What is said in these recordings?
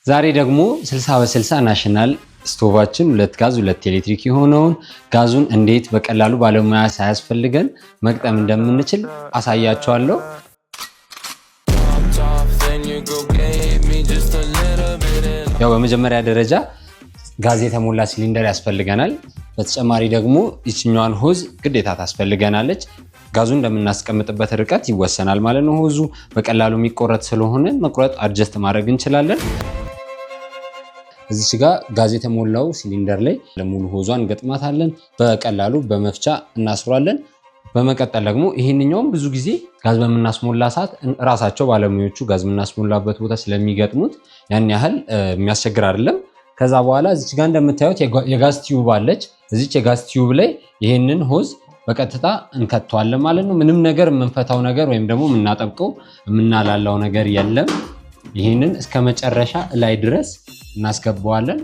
ዛሬ ደግሞ 60 በ60 ናሽናል ስቶቫችን 2 ጋዝ 2 ኤሌክትሪክ የሆነውን ጋዙን እንዴት በቀላሉ ባለሙያ ሳያስፈልገን መግጠም እንደምንችል አሳያችኋለሁ። ያው በመጀመሪያ ደረጃ ጋዝ የተሞላ ሲሊንደር ያስፈልገናል። በተጨማሪ ደግሞ ይችኛዋን ሆዝ ግዴታ ታስፈልገናለች። ጋዙን እንደምናስቀምጥበት ርቀት ይወሰናል ማለት ነው። ሆዙ በቀላሉ የሚቆረጥ ስለሆነ መቁረጥ አድጀስት ማድረግ እንችላለን። እዚች ጋር ጋዝ የተሞላው ሲሊንደር ላይ ለሙሉ ሆዟን ገጥማታለን። በቀላሉ በመፍቻ እናስሯለን። በመቀጠል ደግሞ ይሄንኛውም ብዙ ጊዜ ጋዝ በመናስሞላ ሰዓት ራሳቸው ባለሙያዎቹ ጋዝ የምናስሞላበት ቦታ ስለሚገጥሙት ያን ያህል የሚያስቸግር አይደለም። ከዛ በኋላ እዚች ጋር እንደምታዩት የጋዝ ቲዩብ አለች። እዚች የጋዝ ቲዩብ ላይ ይሄንን ሆዝ በቀጥታ እንከተዋለን ማለት ነው። ምንም ነገር የምንፈታው ነገር ወይም ደግሞ የምናጠብቀው የምናላላው ነገር የለም። ይህንን እስከ መጨረሻ ላይ ድረስ እናስገባዋለን።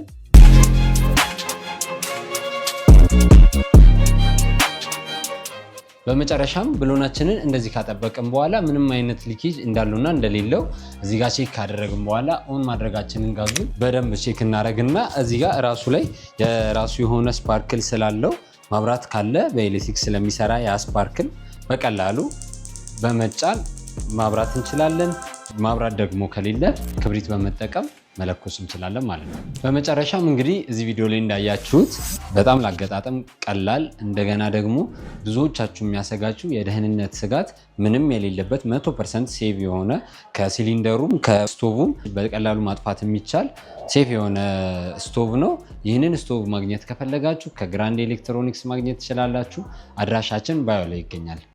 በመጨረሻም ብሎናችንን እንደዚህ ካጠበቅን በኋላ ምንም አይነት ሊኬጅ እንዳለውና እንደሌለው እዚህ ጋር ቼክ ካደረግን በኋላ ኦን ማድረጋችንን ጋዙን በደንብ ቼክ እናደርግና እዚህ ጋር ራሱ ላይ የራሱ የሆነ ስፓርክል ስላለው ማብራት ካለ በኤሌክትሪክ ስለሚሰራ ያ ስፓርክል በቀላሉ በመጫን ማብራት እንችላለን። ማብራት ደግሞ ከሌለ ክብሪት በመጠቀም መለኮስ እንችላለን ማለት ነው። በመጨረሻም እንግዲህ እዚህ ቪዲዮ ላይ እንዳያችሁት በጣም ላገጣጠም ቀላል፣ እንደገና ደግሞ ብዙዎቻችሁ የሚያሰጋችሁ የደህንነት ስጋት ምንም የሌለበት 100% ሴቭ የሆነ ከሲሊንደሩም ከስቶቭም በቀላሉ ማጥፋት የሚቻል ሴፍ የሆነ ስቶቭ ነው። ይህንን ስቶቭ ማግኘት ከፈለጋችሁ ከግራንድ ኤሌክትሮኒክስ ማግኘት ትችላላችሁ። አድራሻችን ባዮ ላይ ይገኛል።